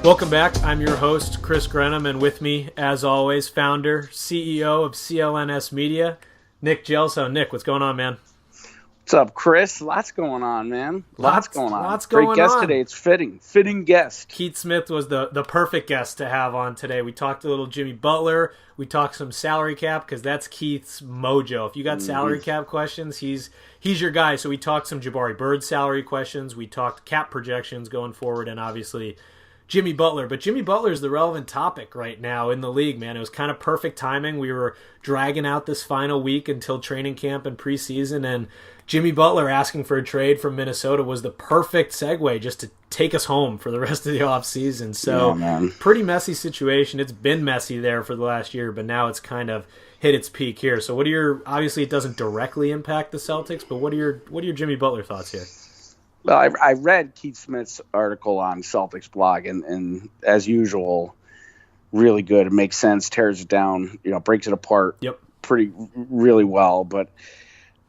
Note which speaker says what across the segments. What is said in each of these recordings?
Speaker 1: Welcome back. I'm your host, Chris Grenham, and with me, as always, founder, CEO of CLNS Media, Nick Gelso. Nick, what's going on, man?
Speaker 2: What's up, Chris? Lots going on, man. Lots going on.
Speaker 1: Lots going
Speaker 2: Great guest
Speaker 1: on
Speaker 2: today. It's fitting guest.
Speaker 1: Keith Smith was the perfect guest to have on today. We talked a little Jimmy Butler. We talked some salary cap because that's Keith's mojo. If you got salary cap questions, he's your guy. So we talked some Jabari Bird salary questions. We talked cap projections going forward, and obviously Jimmy Butler. But Jimmy Butler is the relevant topic right now in the league, man. It was kind of perfect timing. We were dragging out this final week until training camp and preseason, and Jimmy Butler asking for a trade from Minnesota was the perfect segue just to take us home for the rest of the offseason. So, pretty messy situation. It's been messy there for the last year, but now it's kind of hit its peak here. So what are your, obviously it doesn't directly impact the Celtics, but what are your Jimmy Butler thoughts here?
Speaker 2: Well, I read Keith Smith's article on Celtics blog, and as usual, really good. It makes sense, tears it down, breaks it apart really well. But,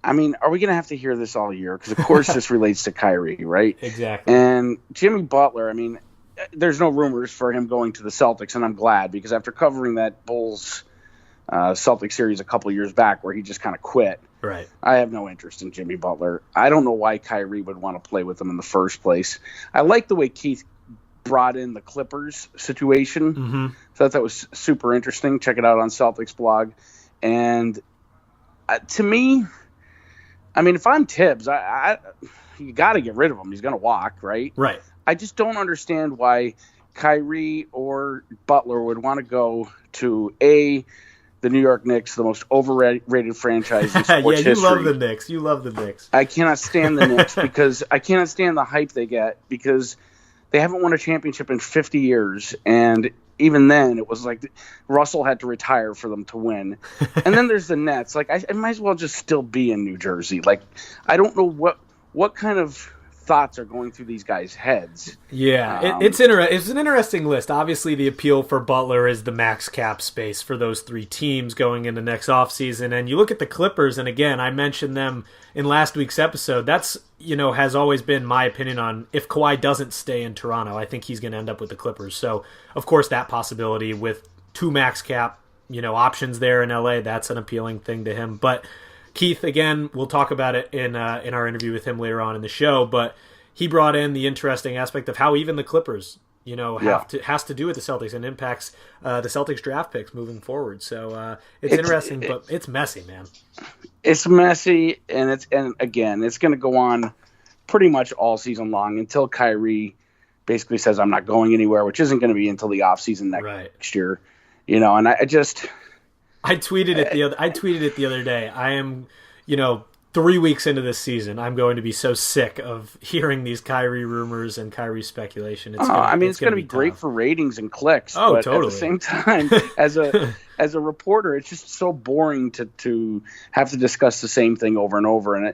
Speaker 2: I mean, are we going to have to hear this all year? Because, of course, this relates to Kyrie, right?
Speaker 1: Exactly.
Speaker 2: And Jimmy Butler, I mean, there's no rumors for him going to the Celtics, and I'm glad, because after covering that Bulls Celtics series a couple years back where he just kind of quit,
Speaker 1: right,
Speaker 2: I have no interest in Jimmy Butler. I don't know why Kyrie would want to play with him in the first place. I like the way Keith brought in the Clippers situation. Thought that was super interesting. Check it out on Celtics blog. And to me, I mean, if I'm Tibbs, you got to get rid of him. He's going to walk, right?
Speaker 1: Right.
Speaker 2: I just don't understand why Kyrie or Butler would want to go to the New York Knicks, the most overrated franchise in sports history.
Speaker 1: You love the Knicks. You love the Knicks.
Speaker 2: I cannot stand the Knicks because I cannot stand the hype they get because they haven't won a championship in 50 years. And even then, it was like Russell had to retire for them to win. And then there's the Nets. Like, I might as well just still be in New Jersey. Like, I don't know what kind of thoughts are going through these guys' heads.
Speaker 1: Yeah, it's an interesting list. Obviously, the appeal for Butler is the max cap space for those three teams going into next offseason. And you look at the Clippers, and again, I mentioned them in last week's episode. That's, has always been my opinion on if Kawhi doesn't stay in Toronto, I think he's going to end up with the Clippers. So, of course, that possibility with two max cap, options there in LA, that's an appealing thing to him. But Keith, again, we'll talk about it in our interview with him later on in the show, but he brought in the interesting aspect of how even the Clippers, has to do with the Celtics and impacts the Celtics draft picks moving forward. So it's interesting, but it's messy, man.
Speaker 2: It's messy, and again, it's going to go on pretty much all season long until Kyrie basically says, I'm not going anywhere, which isn't going to be until the offseason next year. And
Speaker 1: I tweeted it the other day. I am, 3 weeks into this season, I'm going to be so sick of hearing these Kyrie rumors and Kyrie speculation. It's
Speaker 2: going to be great for ratings and clicks.
Speaker 1: Oh,
Speaker 2: but
Speaker 1: totally.
Speaker 2: At the same time, as a reporter, it's just so boring to have to discuss the same thing over and over. And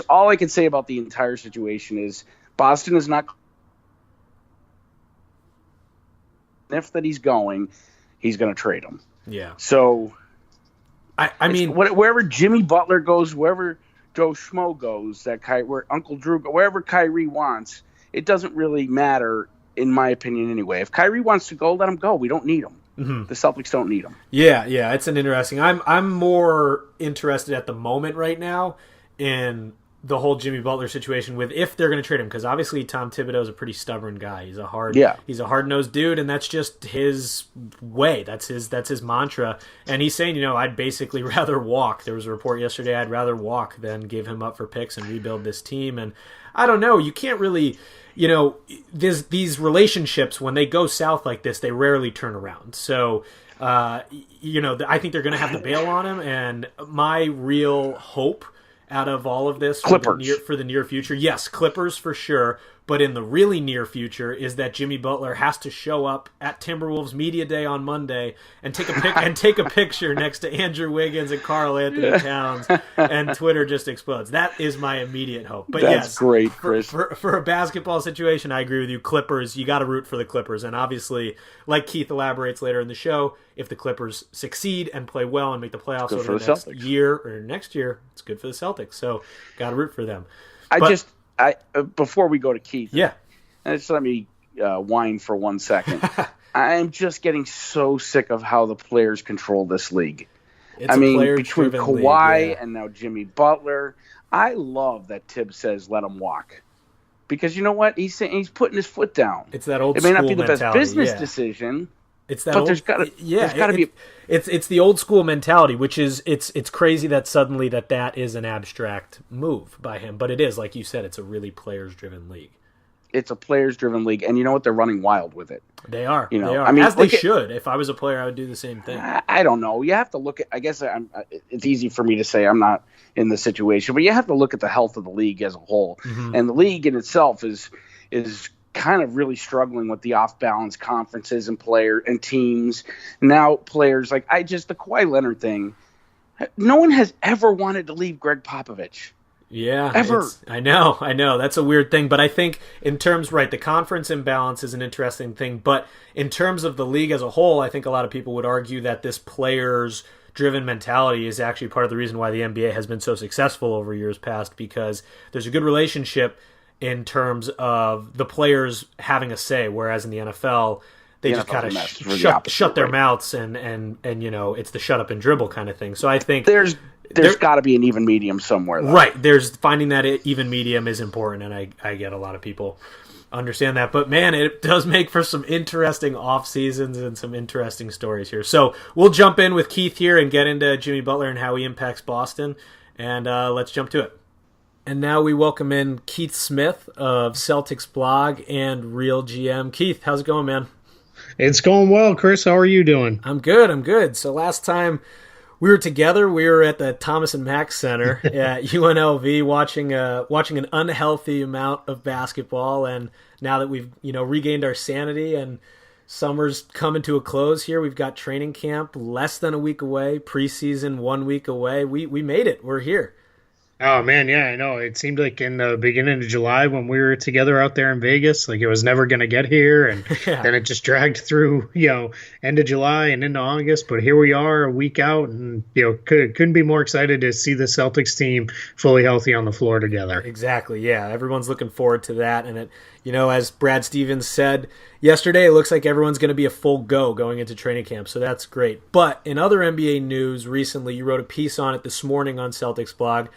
Speaker 2: all I can say about the entire situation is Boston is not. If that he's going to trade him.
Speaker 1: Yeah.
Speaker 2: So,
Speaker 1: I mean,
Speaker 2: wherever Jimmy Butler goes, wherever Joe Schmo goes, where Uncle Drew, wherever Kyrie wants, it doesn't really matter, in my opinion, anyway. If Kyrie wants to go, let him go. We don't need him. The Celtics don't need him.
Speaker 1: Yeah, it's an interesting. I'm more interested at the moment right now in the whole Jimmy Butler situation with if they're going to trade him, because obviously Tom Thibodeau is a pretty stubborn guy. He's a hard-nosed dude, and that's just his way. That's his mantra. And he's saying, I'd basically rather walk. There was a report yesterday, I'd rather walk than give him up for picks and rebuild this team. And I don't know, you can't really, these relationships, when they go south like this, they rarely turn around. So, I think they're going to have to bail on him, and my real hope out of all of this for the near future. Yes, Clippers for sure, but in the really near future is that Jimmy Butler has to show up at Timberwolves Media Day on Monday and take a picture next to Andrew Wiggins and Karl Anthony Towns, and Twitter just explodes. That is my immediate hope. But
Speaker 2: that's great, Chris.
Speaker 1: For a basketball situation, I agree with you. Clippers, you got to root for the Clippers, and obviously, like Keith elaborates later in the show, if the Clippers succeed and play well and make the playoffs over the next year, it's good for the Celtics. So, got to root for them.
Speaker 2: Before we go to Keith,
Speaker 1: just
Speaker 2: let me whine for 1 second. I'm just getting so sick of how the players control this league. Between Kawhi and now Jimmy Butler, I love that Tibbs says let him walk. Because you know what? He's putting his foot down.
Speaker 1: It's that old school mentality.
Speaker 2: It may not be the best business decision.
Speaker 1: It's that but
Speaker 2: there's got to be.
Speaker 1: It's the old school mentality, which is it's crazy that suddenly that is an abstract move by him, but it is, like you said, it's a really players driven league.
Speaker 2: It's a players driven league, and you know what? They're running wild with it.
Speaker 1: They are.
Speaker 2: They
Speaker 1: are. As they should. If I was a player, I would do the same thing.
Speaker 2: I don't know. You have to look at. I guess it's easy for me to say I'm not in the situation, but you have to look at the health of the league as a whole, and the league in itself is kind of really struggling with the off-balance conferences and player and teams. Now players the Kawhi Leonard thing, no one has ever wanted to leave Greg Popovich.
Speaker 1: Yeah,
Speaker 2: ever.
Speaker 1: I know. That's a weird thing, but I think in terms, the conference imbalance is an interesting thing, but in terms of the league as a whole, I think a lot of people would argue that this players-driven mentality is actually part of the reason why the NBA has been so successful over years past, because there's a good relationship in terms of the players having a say, whereas in the NFL, they just kind of shut their mouths and it's the shut up and dribble kind of thing. So I think
Speaker 2: there's got to be an even medium somewhere, though.
Speaker 1: Right. There's finding that even medium is important, and I get a lot of people understand that. But man, it does make for some interesting off seasons and some interesting stories here. So we'll jump in with Keith here and get into Jimmy Butler and how he impacts Boston, and let's jump to it. And now we welcome in Keith Smith of Celtics Blog and Real GM. Keith, how's it going, man?
Speaker 3: It's going well, Chris. How are you doing?
Speaker 1: I'm good. So last time we were together, we were at the Thomas and Mack Center at UNLV watching an unhealthy amount of basketball. And now that we've regained our sanity and summer's coming to a close here, we've got training camp less than a week away, preseason 1 week away. We made it. We're here.
Speaker 3: Oh, man, yeah, I know. It seemed like in the beginning of July when we were together out there in Vegas, it was never going to get here, and then it just dragged through, end of July and into August. But here we are a week out, and, couldn't be more excited to see the Celtics team fully healthy on the floor together.
Speaker 1: Exactly, yeah. Everyone's looking forward to that, and as Brad Stevens said yesterday, it looks like everyone's going to be a full go going into training camp, so that's great. But in other NBA news recently, you wrote a piece on it this morning on Celtics Blog.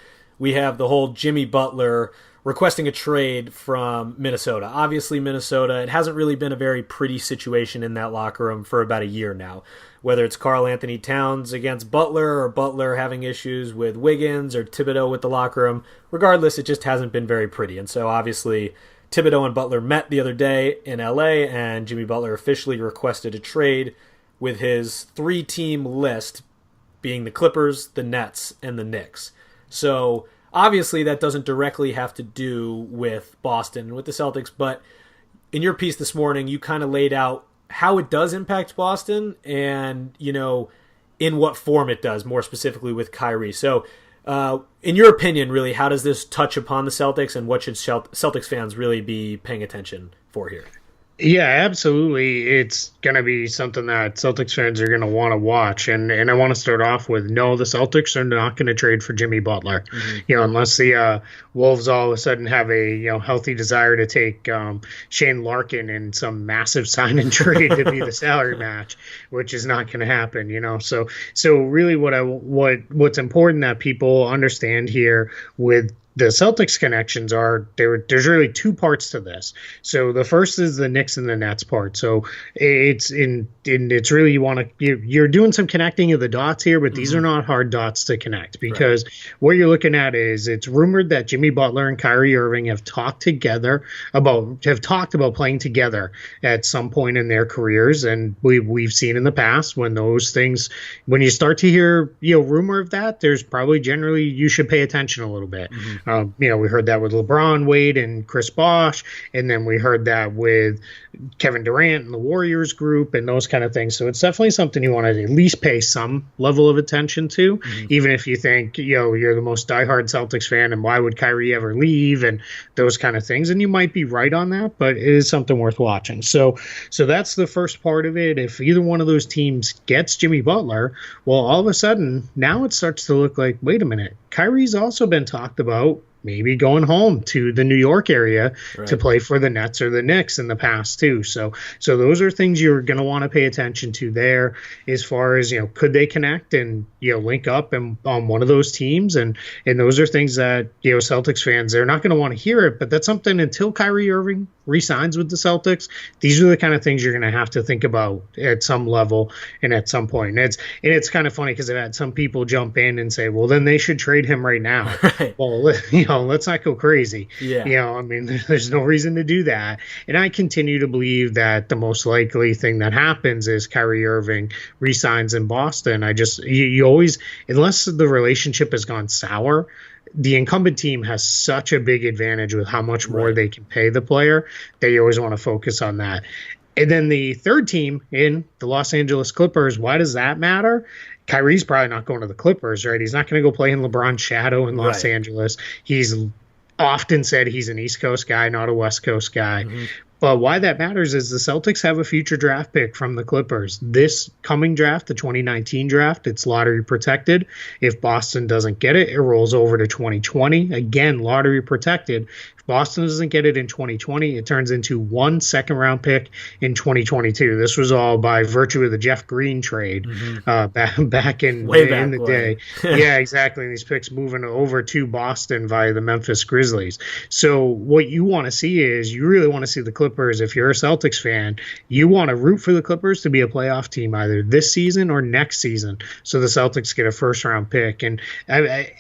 Speaker 1: We have the whole Jimmy Butler requesting a trade from Minnesota. Obviously, Minnesota, it hasn't really been a very pretty situation in that locker room for about a year now. Whether it's Karl Anthony Towns against Butler or Butler having issues with Wiggins or Thibodeau with the locker room, regardless, it just hasn't been very pretty. And so obviously, Thibodeau and Butler met the other day in LA, and Jimmy Butler officially requested a trade with his 3-team list being the Clippers, the Nets, and the Knicks. So obviously that doesn't directly have to do with Boston and with the Celtics, but in your piece this morning, you kind of laid out how it does impact Boston and, in what form it does, more specifically with Kyrie. So in your opinion, really, how does this touch upon the Celtics, and what should Celtics fans really be paying attention for here?
Speaker 3: Yeah, absolutely. It's going to be something that Celtics fans are going to want to watch. And I want to start off with, no, the Celtics are not going to trade for Jimmy Butler, unless the Wolves all of a sudden have a healthy desire to take Shane Larkin in some massive sign and trade to be the salary match, which is not going to happen. So really what's important that people understand here with the Celtics connections are there's really two parts to this. So the first is the Knicks and the Nets part. So it's it's really you're doing some connecting of the dots here, but these are not hard dots to connect, because what you're looking at is it's rumored that Jimmy Butler and Kyrie Irving have talked about playing together at some point in their careers, and we've seen in the past when you start to hear rumor of that, there's probably generally you should pay attention a little bit. We heard that with LeBron, Wade, and Chris Bosh, and then we heard that with Kevin Durant and the Warriors group and those kind of things. So it's definitely something you want to at least pay some level of attention to, even if you think, you're the most diehard Celtics fan and why would Kyrie ever leave and those kind of things. And you might be right on that, but it is something worth watching. So that's the first part of it. If either one of those teams gets Jimmy Butler, well, all of a sudden now it starts to look like, wait a minute, Kyrie's also been talked about maybe going home to the New York area to play for the Nets or the Knicks in the past too. So those are things you're going to want to pay attention to there as far as, could they connect and, link up and on one of those teams. And those are things that, Celtics fans, they're not going to want to hear it, but that's something until Kyrie Irving re-signs with the Celtics, these are the kind of things you're going to have to think about at some level and at some point. And it's kind of funny because I've had some people jump in and say, well, then they should trade him right now. Right. Well, let's not go crazy. Yeah. There's no reason to do that. And I continue to believe that the most likely thing that happens is Kyrie Irving re-signs in Boston. You always, unless the relationship has gone sour, the incumbent team has such a big advantage with how much more they can pay the player that you always want to focus on that. And then the third team in the Los Angeles Clippers, why does that matter? Kyrie's probably not going to the Clippers, right? He's not going to go play in LeBron's shadow in Los Angeles. He's often said he's an East Coast guy, not a West Coast guy. Mm-hmm. But why that matters is the Celtics have a future draft pick from the Clippers. This coming draft, the 2019 draft, it's lottery protected. If Boston doesn't get it, it rolls over to 2020. Again, lottery protected. If Boston doesn't get it in 2020, it turns into 1 second-round pick in 2022. This was all by virtue of the Jeff Green trade back in the day. Yeah, exactly. These picks moving over to Boston via the Memphis Grizzlies. So what you want to see is you really want to see the Clippers. If you're a Celtics fan, you want to root for the Clippers to be a playoff team either this season or next season. So the Celtics get a first-round pick. And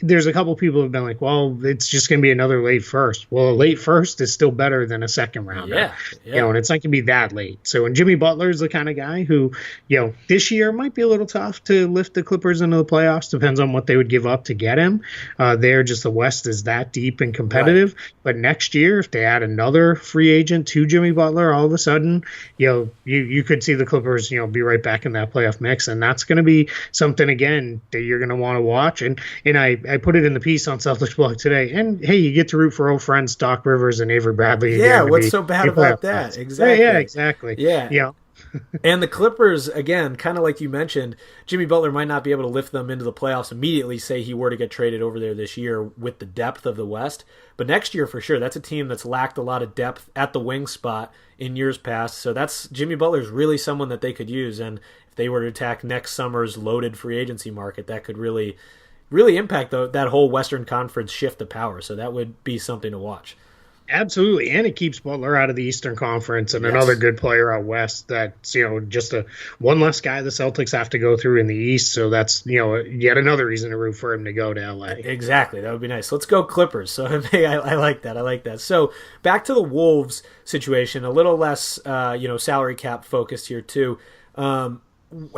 Speaker 3: there's a couple people who've been like, well, it's just going to be another late first. Well, a late first is still better than a second rounder. Yeah. And it's not going to be that late. So, and Jimmy Butler is the kind of guy who, this year might be a little tough to lift the Clippers into the playoffs. Depends on what they would give up to get him. The West is that deep and competitive. Right. But next year, if they add another free agent to Jimmy Butler, all of a sudden, you could see the Clippers, be right back in that playoff mix. And that's going to be something, again, that you're going to want to watch. And I put it in the piece on Celtics Blog today. And, hey, you get to root for old friends Doc Rivers and Avery Bradley.
Speaker 1: Yeah, what's so bad about that? Exactly.
Speaker 3: Yeah, exactly.
Speaker 1: Yeah. And the Clippers, again, kind of like you mentioned, Jimmy Butler might not be able to lift them into the playoffs immediately, say he were to get traded over there this year with the depth of the West. But next year, for sure, that's a team that's lacked a lot of depth at the wing spot in years past. So Jimmy Butler's really someone that they could use. And if they were to attack next summer's loaded free agency market, that could really impact that whole Western Conference shift of power. So that would be something to watch.
Speaker 3: Absolutely, and it keeps Butler out of the Eastern Conference and another good player out West. That's just one less guy the Celtics have to go through in the East. So that's yet another reason to root for him to go to LA.
Speaker 1: Exactly, that would be nice. Let's go Clippers. So I like that. I like that. So back to the Wolves situation, a little less salary cap focused here too. How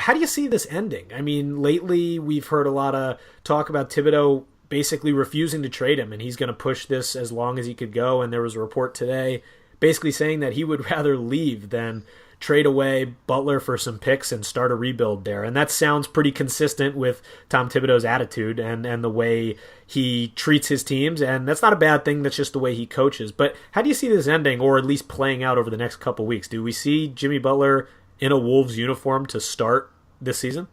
Speaker 1: do you see this ending? I mean, lately we've heard a lot of talk about Thibodeau basically refusing to trade him, and he's going to push this as long as he could go. And there was a report today basically saying that he would rather leave than trade away Butler for some picks and start a rebuild there. And that sounds pretty consistent with Tom Thibodeau's attitude and the way he treats his teams. And that's not a bad thing. That's just the way he coaches. But how do you see this ending, or at least playing out over the next couple weeks? Do we see Jimmy Butler in a Wolves uniform to start this season?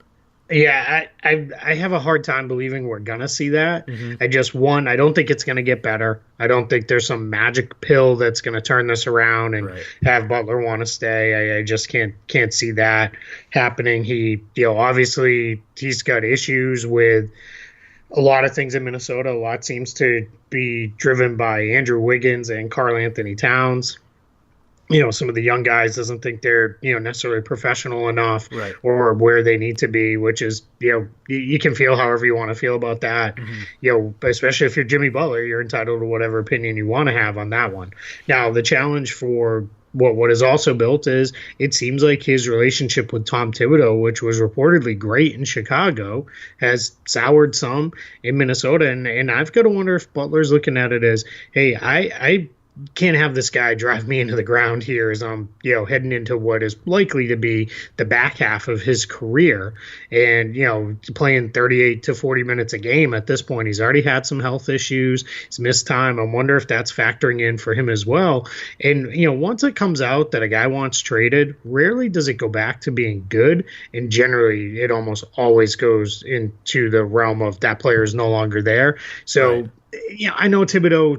Speaker 3: Yeah, I have a hard time believing we're going to see that. Mm-hmm. I don't think it's going to get better. I don't think there's some magic pill that's going to turn this around and have Butler want to stay. I just can't see that happening. He, obviously he's got issues with a lot of things in Minnesota. A lot seems to be driven by Andrew Wiggins and Karl Anthony Towns. Some of the young guys doesn't think they're, necessarily professional enough or where they need to be, which is, you can feel however you want to feel about that. Mm-hmm. Especially if you're Jimmy Butler, you're entitled to whatever opinion you want to have on that one. Now, the challenge for what is also built is it seems like his relationship with Tom Thibodeau, which was reportedly great in Chicago, has soured some in Minnesota. And I've got to wonder if Butler's looking at it as, hey, I can't have this guy drive me into the ground here as I'm, heading into what is likely to be the back half of his career. And, playing 38 to 40 minutes a game at this point, he's already had some health issues. He's missed time. I wonder if that's factoring in for him as well. And, once it comes out that a guy wants traded, rarely does it go back to being good. And generally, it almost always goes into the realm of that player is no longer there. So Yeah, I know Thibodeau,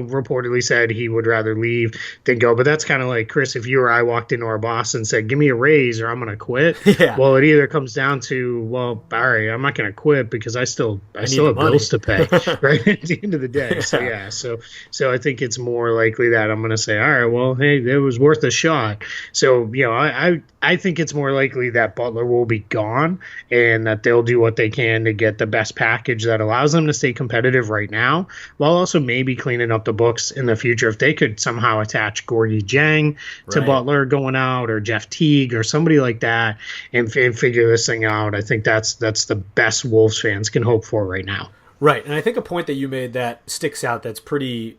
Speaker 3: reportedly said he would rather leave than go, but that's kind of like, Chris, if you or I walked into our boss and said, give me a raise or I'm going to quit.
Speaker 1: Yeah.
Speaker 3: Well, it either comes down to, well, Barry, I'm not going to quit because I still have bills to pay, right? At the end of the day. So I think it's more likely that I'm going to say, all right, well, hey, it was worth a shot. So, I think it's more likely that Butler will be gone and that they'll do what they can to get the best package that allows them to stay competitive right now, while also maybe cleaning up the books in the future. If they could somehow attach Gorgie Jang to Butler going out, or Jeff Teague or somebody like that, and figure this thing out, I think that's the best Wolves fans can hope for right now.
Speaker 1: Right, and I think a point that you made that sticks out that's pretty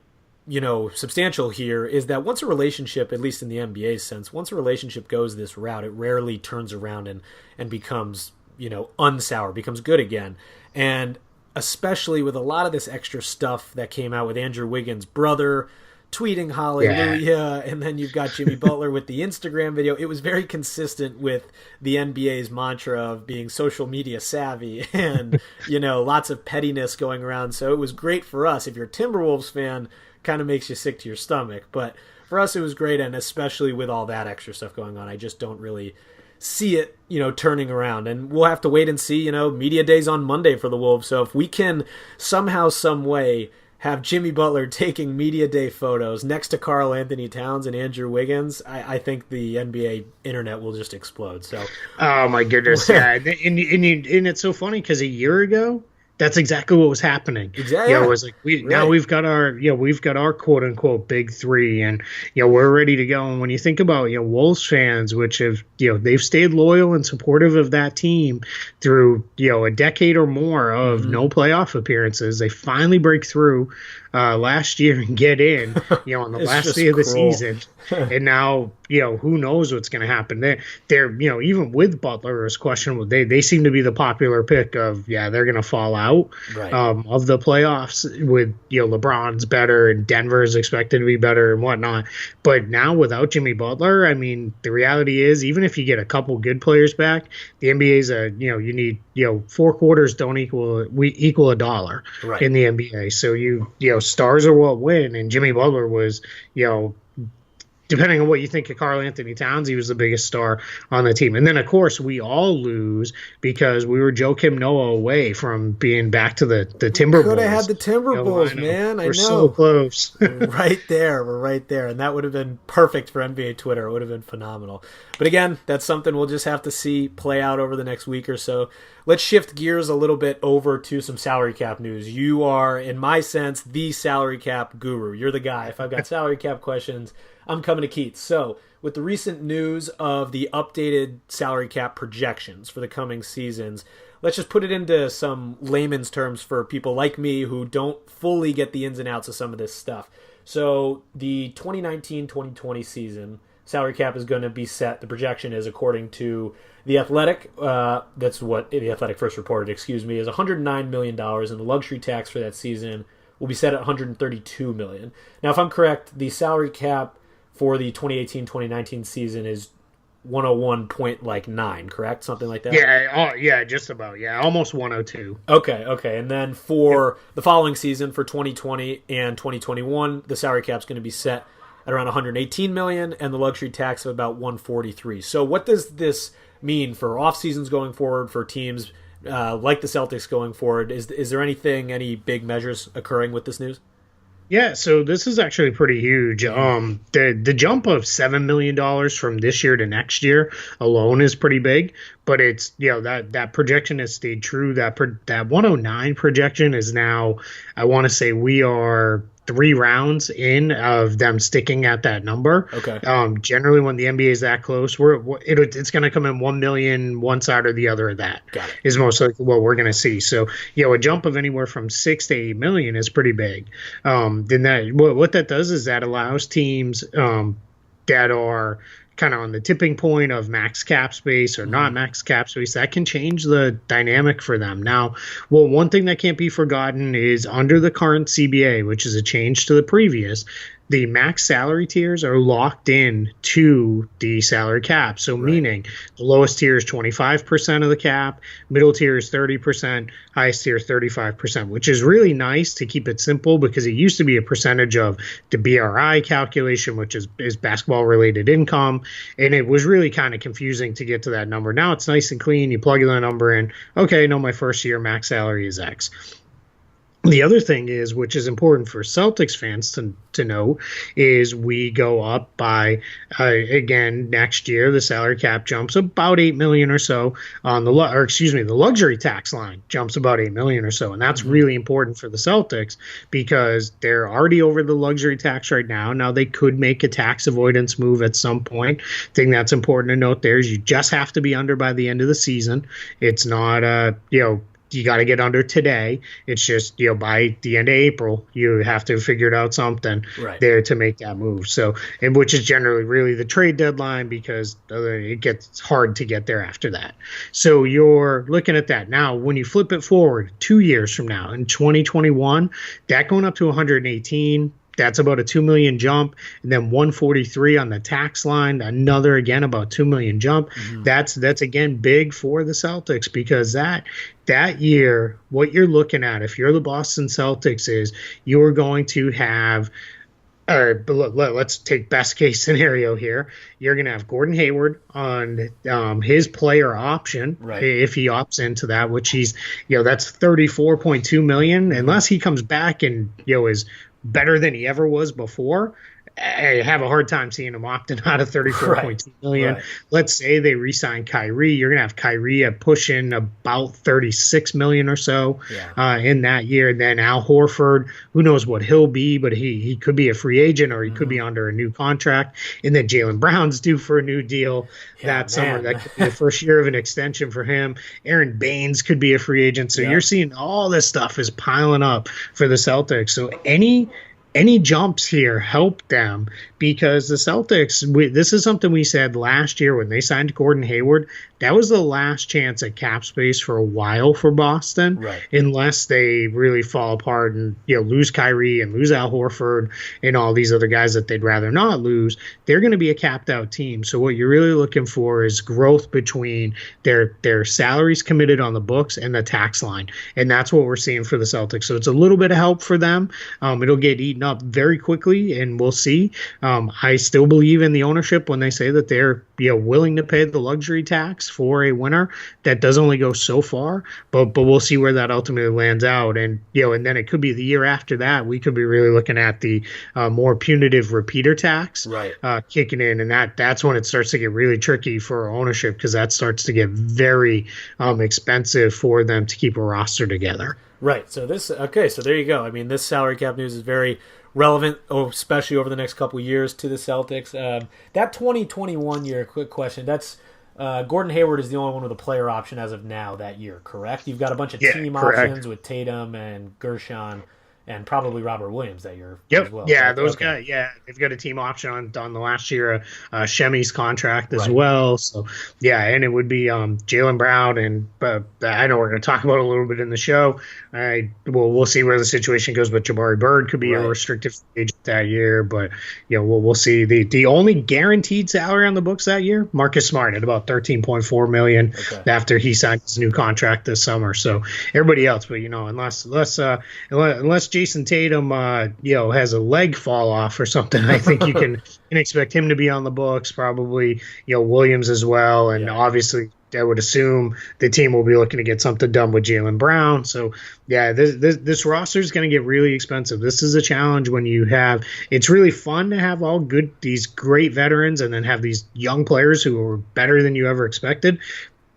Speaker 1: substantial here is that once a relationship, at least in the NBA sense, once a relationship goes this route, it rarely turns around and becomes, unsour, becomes good again. And especially with a lot of this extra stuff that came out with Andrew Wiggins' brother tweeting hallelujah, and then you've got Jimmy Butler with the Instagram video. It was very consistent with the NBA's mantra of being social media savvy and, lots of pettiness going around. So it was great for us. If you're a Timberwolves fan, kind of makes you sick to your stomach. But for us, it was great, and especially with all that extra stuff going on, I just don't really see it, turning around. And we'll have to wait and see, media days on Monday for the Wolves. So if we can somehow, some way have Jimmy Butler taking media day photos next to Karl Anthony Towns and Andrew Wiggins, I think the NBA internet will just explode. So,
Speaker 3: oh my goodness, yeah, and it's so funny because a year ago, that's exactly what was happening.
Speaker 1: Exactly.
Speaker 3: It was like now we've got our quote unquote big three, and we're ready to go. And when you think about Wolves fans, which have they've stayed loyal and supportive of that team through a decade or more of no playoff appearances, they finally break through last year and get in on the last day of the season. And now who knows what's going to happen. They're even with Butler, is questionable. They seem to be the popular pick of they're going to fall out of the playoffs with LeBron's better and Denver is expected to be better and whatnot. But now without Jimmy Butler, I mean, the reality is, even if you get a couple good players back, the NBA's you need 4 quarters don't equal a dollar in the NBA. So stars are what win, and Jimmy Butler was depending on what you think of Karl Anthony Towns, he was the biggest star on the team. And then, of course, we all lose because we were Joakim Noah away from being back to the Timberwolves.
Speaker 1: Could have had the Timberwolves, man. I know.
Speaker 3: We're so close.
Speaker 1: Right there. We're right there. And that would have been perfect for NBA Twitter. It would have been phenomenal. But again, that's something we'll just have to see play out over the next week or so. Let's shift gears a little bit over to some salary cap news. You are, in my sense, the salary cap guru. You're the guy. If I've got salary cap questions, I'm coming to Keith. So, with the recent news of the updated salary cap projections for the coming seasons, let's just put it into some layman's terms for people like me who don't fully get the ins and outs of some of this stuff. So, the 2019-2020 season salary cap is going to be set. The projection is, according to The Athletic, that's what The Athletic first reported, is $109 million, and the luxury tax for that season will be set at $132 million. Now, if I'm correct, the salary cap for the 2018-2019 season is 101.9, correct? Something like that?
Speaker 3: Yeah, just about. Yeah, almost 102.
Speaker 1: Okay. And then for the following season, for 2020 and 2021, the salary cap's going to be set at around $118 million and the luxury tax of about $143. So what does this mean for off seasons going forward, for teams like the Celtics going forward? Is there any big measures occurring with this news?
Speaker 3: Yeah, so this is actually pretty huge. The jump of $7 million from this year to next year alone is pretty big, but it's that projection has stayed true. That 109 projection is now, I want to say we are 3 rounds in of them sticking at that number.
Speaker 1: Okay.
Speaker 3: Generally, when the NBA is that close, it's going to come in 1 million one side or the other of that.
Speaker 1: Got it.
Speaker 3: Is most likely what we're going to see. So, a jump of anywhere from 6 to 8 million is pretty big. Then what that does is that allows teams that are kind of on the tipping point of max cap space or not max cap space, that can change the dynamic for them. Now, one thing that can't be forgotten is under the current CBA, which is a change to the previous, the max salary tiers are locked in to the salary cap. So meaning the lowest tier is 25% of the cap, middle tier is 30%, highest tier is 35%, which is really nice to keep it simple because it used to be a percentage of the BRI calculation, which is basketball related income. And it was really kind of confusing to get to that number. Now it's nice and clean. You plug the number in. Okay, no, my first year max salary is X. The other thing is, which is important for Celtics fans to know, is we go up by, again, next year, the salary cap jumps about $8 million or so on the luxury tax line jumps about $8 million or so. And that's really important for the Celtics because they're already over the luxury tax right now. Now they could make a tax avoidance move at some point. Thing that's important to note there is you just have to be under by the end of the season. It's not, you got to get under today. It's just, by the end of April, you have to figure out something there to make that move. So, and which is generally really the trade deadline because it gets hard to get there after that. So you're looking at that. Now, when you flip it forward 2 years from now in 2021, that going up to 118, that's about a $2 million jump, and then 143 on the tax line, another again about $2 million jump. That's again big for the Celtics because that year, what you're looking at, if you're the Boston Celtics, is you are going to have. All right, but let's take best case scenario here. You're going to have Gordon Hayward on his player option if he opts into that, which he's that's $34.2 million. Unless he comes back and is better than he ever was before, I have a hard time seeing him opting out of $34.2 million. Let's say they re-sign Kyrie. You're going to have Kyrie pushing about $36 million or so in that year. Then Al Horford, who knows what he'll be, but he could be a free agent or he could be under a new contract. And then Jaylen Brown's due for a new deal that summer. That could be the first year of an extension for him. Aaron Baines could be a free agent. So you're seeing all this stuff is piling up for the Celtics. So any jumps here help them because the Celtics, this is something we said last year when they signed Gordon Hayward. That was the last chance at cap space for a while for Boston, unless they really fall apart and lose Kyrie and lose Al Horford and all these other guys that they'd rather not lose. They're going to be a capped out team. So what you're really looking for is growth between their salaries committed on the books and the tax line, and that's what we're seeing for the Celtics. So it's a little bit of help for them. It'll get eaten up very quickly, and we'll see. I still believe in the ownership when they say that they're willing to pay the luxury tax for a winner. That does only go so far, but we'll see where that ultimately lands out. And and then it could be the year after that we could be really looking at the more punitive repeater tax kicking in, and that's when it starts to get really tricky for ownership because that starts to get very expensive for them to keep a roster together.
Speaker 1: Right. So there you go. I mean, this salary cap news is very relevant, especially over the next couple of years to the Celtics. That 2021 year, quick question, that's Gordon Hayward is the only one with a player option as of now that year, correct? You've got a bunch of team options with Tatum and Gershon and probably Robert Williams that year as well.
Speaker 3: Yeah, those guys, they've got a team option on the last year, Shemi's contract as well. So, and it would be Jaylen Brown, and I know we're going to talk about it a little bit in the show. We'll see where the situation goes, but Jabari Bird could be a restricted free agent that year. But, we'll see. The only guaranteed salary on the books that year, Marcus Smart at about $13.4 million after he signed his new contract this summer. So, everybody else, but, unless Jason Tatum, has a leg fall off or something, I think you can expect him to be on the books. Probably, Williams as well, and obviously, I would assume the team will be looking to get something done with Jaylen Brown. So, this roster is going to get really expensive. This is a challenge when you have. It's really fun to have these great veterans, and then have these young players who are better than you ever expected.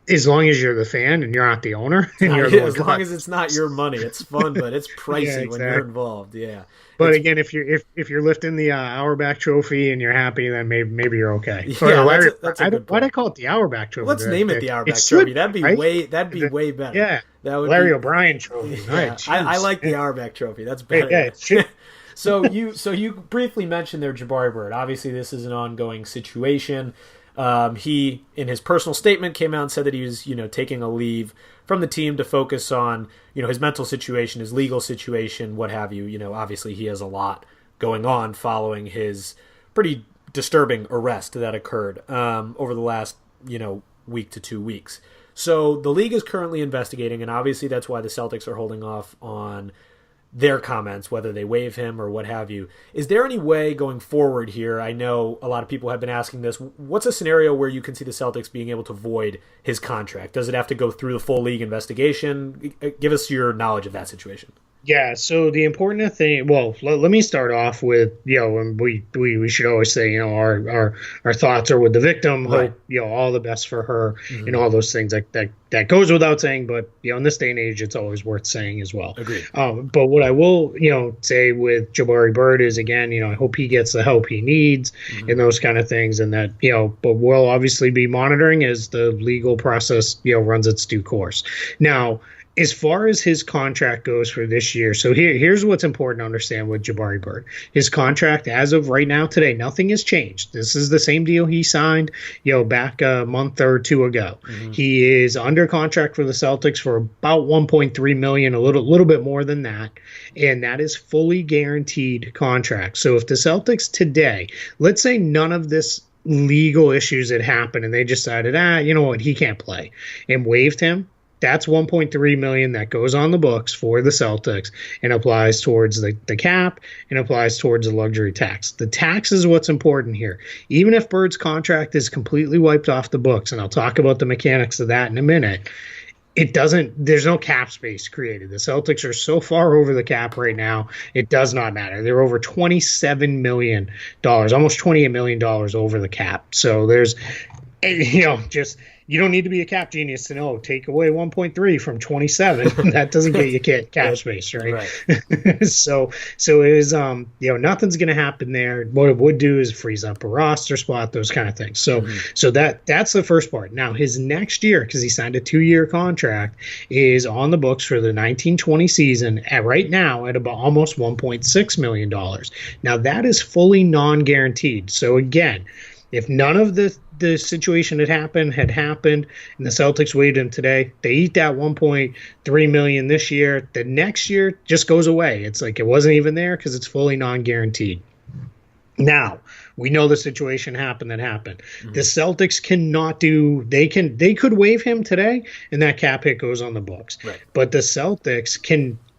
Speaker 3: As long as you're the fan and you're not the owner.
Speaker 1: As long as it's not your money. It's fun, but it's pricey when you're involved. Yeah.
Speaker 3: But again, if you're lifting the Auerbach Trophy and you're happy, then maybe you're okay. Why'd I call it the Auerbach Trophy?
Speaker 1: Let's name it the Auerbach Trophy. That'd be way better.
Speaker 3: Yeah. That would Larry O'Brien Trophy.
Speaker 1: Yeah. I like the Auerbach Trophy. That's better. So you briefly mentioned there Jabari Bird. Obviously, this is an ongoing situation. He, in his personal statement, came out and said that he was, taking a leave from the team to focus on, his mental situation, his legal situation, what have you. Obviously he has a lot going on following his pretty disturbing arrest that occurred over the last, week to 2 weeks. So the league is currently investigating, and obviously that's why the Celtics are holding off on their comments, whether they waive him or what have you. Is there any way going forward here? I know a lot of people have been asking this. What's a scenario where you can see the Celtics being able to void his contract? Does it have to go through the full league investigation? Give us your knowledge of that situation.
Speaker 3: Yeah, so the important thing, well, let me start off with, and we should always say, our thoughts are with the victim,
Speaker 1: right.
Speaker 3: Hope, all the best for her, and all those things that goes without saying, but, in this day and age, it's always worth saying as well.
Speaker 1: Agreed.
Speaker 3: But what I will, say with Jabari Bird is, again, I hope he gets the help he needs and those kind of things, and that, but we'll obviously be monitoring as the legal process, runs its due course. Now, as far as his contract goes for this year, so here's what's important to understand with Jabari Bird. His contract, as of right now, today, nothing has changed. This is the same deal he signed, back a month or two ago. He is under contract for the Celtics for about $1.3 million, a little bit more than that, and that is fully guaranteed contract. So if the Celtics today, let's say none of this legal issues had happened and they decided, you know what, he can't play, and waived him, that's $1.3 million that goes on the books for the Celtics and applies towards the cap and applies towards the luxury tax. The tax is what's important here. Even if Bird's contract is completely wiped off the books, and I'll talk about the mechanics of that in a minute, there's no cap space created. The Celtics are so far over the cap right now, it does not matter. They're over $27 million, almost $28 million over the cap. So there's, you don't need to be a cap genius to know, take away 1.3 from 27. That doesn't get you cap space, right? So it is, nothing's going to happen there. What it would do is freeze up a roster spot, those kind of things. So that's the first part. Now, his next year, because he signed a 2-year contract, is on the books for the 1920 season right now at about almost $1.6 million. Now, that is fully non-guaranteed. So again, if none of the situation had happened, and the Celtics waived him today, they eat that $1.3 million this year. The next year just goes away. It's like it wasn't even there because it's fully non-guaranteed. Now, we know the situation happened. The Celtics cannot they could waive him today, and that cap hit goes on the books.
Speaker 1: Right.
Speaker 3: But the Celtics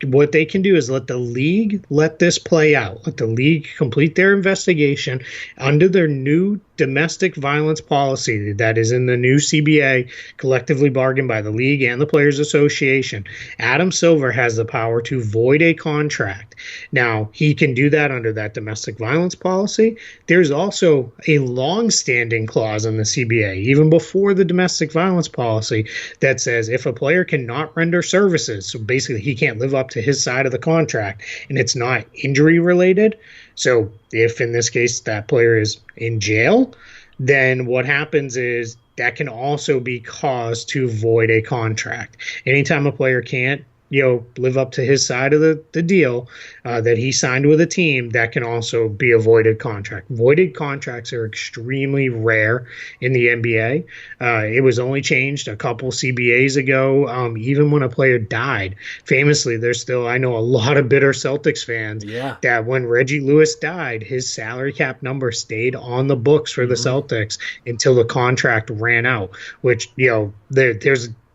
Speaker 3: what they can do is let the league let this play out. Let the league complete their investigation under their new domestic violence policy that is in the new CBA, collectively bargained by the league and the Players Association. Adam Silver has the power to void a contract. Now, he can do that under that domestic violence policy. There's also a long-standing clause in the CBA, even before the domestic violence policy, that says if a player cannot render services, so basically he can't live up to his side of the contract, and it's not injury related. So if in this case that player is in jail, then what happens is that can also be cause to void a contract. Anytime a player can't live up to his side of the deal that he signed with a team, that can also be a voided contract. Voided contracts are extremely rare in the NBA. It was only changed a couple CBAs ago, even when a player died. Famously, I know a lot of bitter Celtics fans that when Reggie Lewis died, his salary cap number stayed on the books for the Celtics until the contract ran out, which,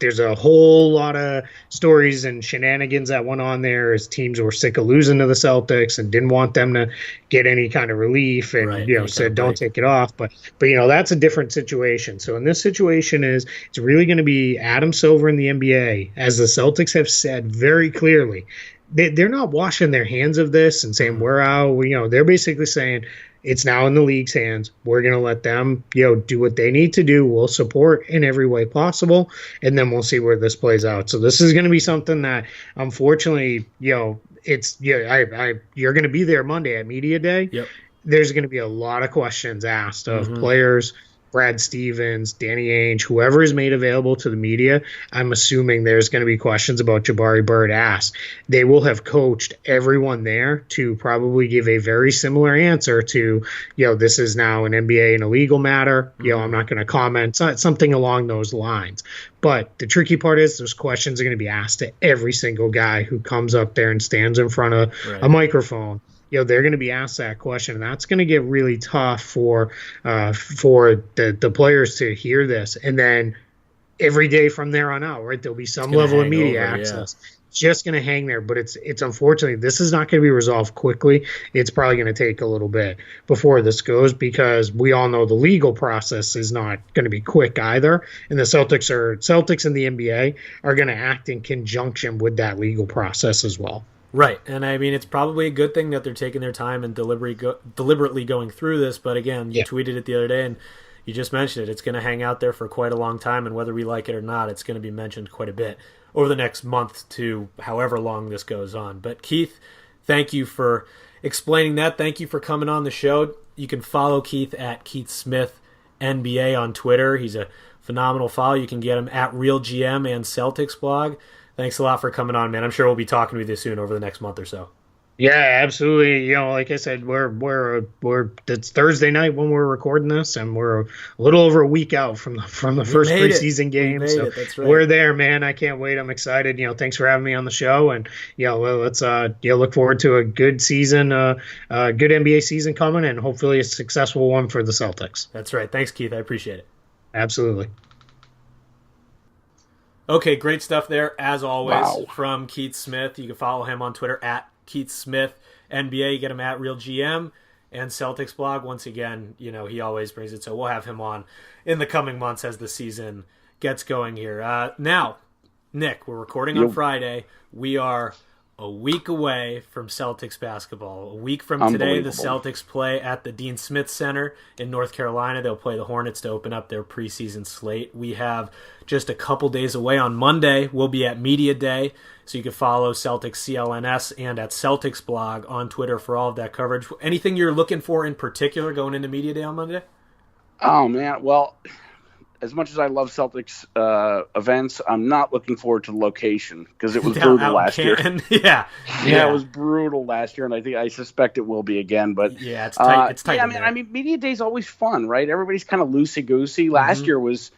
Speaker 3: there's a whole lot of stories and shenanigans that went on there as teams were sick of losing to the Celtics and didn't want them to get any kind of relief and, said, don't take it off. But that's a different situation. So in this situation it's really going to be Adam Silver in the NBA, as the Celtics have said very clearly. They're not washing their hands of this and saying, we're out. They're basically saying, it's now in the league's hands. We're going to let them, do what they need to do. We'll support in every way possible, and then we'll see where this plays out. So this is going to be something that, unfortunately, you're going to be there Monday at Media Day.
Speaker 1: Yep.
Speaker 3: There's going to be a lot of questions asked of players, Brad Stevens, Danny Ainge, whoever is made available to the media. I'm assuming there's going to be questions about Jabari Bird asked. They will have coached everyone there to probably give a very similar answer to, this is now an NBA and a legal matter. I'm not going to comment, something along those lines. But the tricky part is those questions are going to be asked to every single guy who comes up there and stands in front of a microphone. They're going to be asked that question, and that's going to get really tough for the players to hear this. And then every day from there on out, right, there'll be some level of media access. Yeah. It's just going to hang there, but it's unfortunately, this is not going to be resolved quickly. It's probably going to take a little bit before this goes, because we all know the legal process is not going to be quick either. And the Celtics and the NBA are going to act in conjunction with that legal process as well.
Speaker 1: Right, and I mean, it's probably a good thing that they're taking their time and deliberately going through this, but again, you tweeted it the other day, and you just mentioned it. It's going to hang out there for quite a long time, and whether we like it or not, it's going to be mentioned quite a bit over the next month to however long this goes on. But Keith, thank you for explaining that. Thank you for coming on the show. You can follow Keith at Keith Smith NBA on Twitter. He's a phenomenal follow. You can get him at RealGM and Celtics blog. Thanks a lot for coming on, man. I'm sure we'll be talking with you soon over the next month or so.
Speaker 3: Yeah, absolutely. Like I said, it's Thursday night when we're recording this, and we're a little over a week out from the first preseason game. So that's right. We're there, man. I can't wait. I'm excited. Thanks for having me on the show, and let's look forward to a good season, good NBA season coming, and hopefully a successful one for the Celtics.
Speaker 1: That's right. Thanks, Keith. I appreciate it.
Speaker 3: Absolutely.
Speaker 1: Okay, great stuff there, as always, from Keith Smith. You can follow him on Twitter at Keith Smith NBA. You get him at RealGM and Celtics blog. Once again, he always brings it, so we'll have him on in the coming months as the season gets going here. Now, Nick, we're recording on Friday. We are a week away from Celtics basketball. A week from today, the Celtics play at the Dean Smith Center in North Carolina. They'll play the Hornets to open up their preseason slate. We have just a couple days away. On Monday, we'll be at Media Day, so you can follow Celtics CLNS and at Celtics blog on Twitter for all of that coverage. Anything you're looking for in particular going into Media Day on Monday?
Speaker 2: Oh, man. Well, as much as I love Celtics events, I'm not looking forward to the location because it was brutal last year.
Speaker 1: Yeah,
Speaker 2: it was brutal last year, and I suspect it will be again. But
Speaker 1: yeah, it's tight. It's tight.
Speaker 2: Yeah, I mean, Media Day is always fun, right? Everybody's kind of loosey goosey. Last year was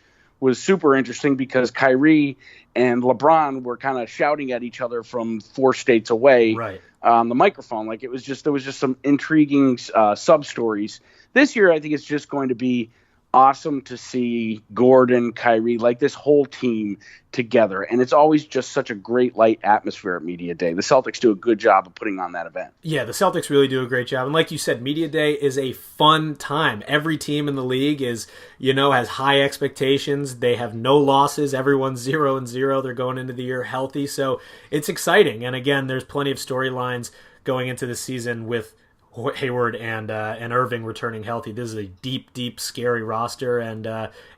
Speaker 2: super interesting because Kyrie and LeBron were kind of shouting at each other from 4 states away on the microphone. Like there was just some intriguing sub stories. This year, I think it's just going to be awesome to see Gordon, Kyrie, like this whole team together. And it's always just such a great light atmosphere at Media Day. The Celtics do a good job of putting on that event.
Speaker 1: Yeah, the Celtics really do a great job. And like you said, Media Day is a fun time. Every team in the league has high expectations. They have no losses. Everyone's 0-0. They're going into the year healthy. So it's exciting. And again, there's plenty of storylines going into the season with Hayward and Irving returning healthy. This is a deep, scary roster, and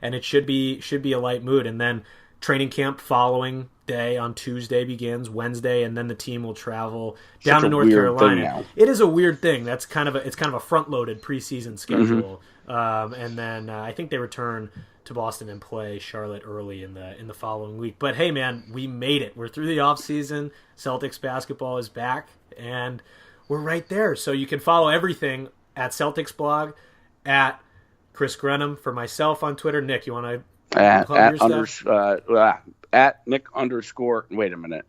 Speaker 1: it should be a light mood. And then training camp following day on Tuesday begins, Wednesday, and then the team will travel down to North Carolina. It is a weird thing. It's kind of a front-loaded preseason schedule, and then I think they return to Boston and play Charlotte early in the following week. But hey, man, we made it. We're through the off season. Celtics basketball is back, and we're right there. So you can follow everything at Celtics blog, at Chris Grenham for myself on Twitter. Nick, you want to
Speaker 2: at Nick _. Wait a minute.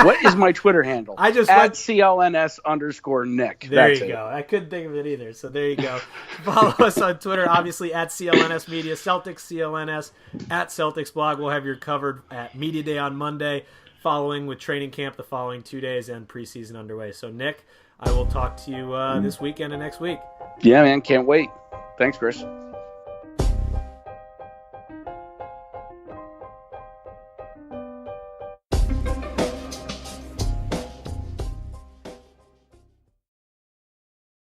Speaker 2: What is my Twitter handle?
Speaker 1: I just
Speaker 2: at CLNS _ Nick.
Speaker 1: There you go. I couldn't think of it either. So there you go. Follow us on Twitter, obviously at CLNS Media, Celtics CLNS, at Celtics blog. We'll have you covered at Media Day on Monday, following with training camp the following 2 days and preseason underway. So Nick, I will talk to you this weekend and next week.
Speaker 2: Yeah, man. Can't wait. Thanks, Chris.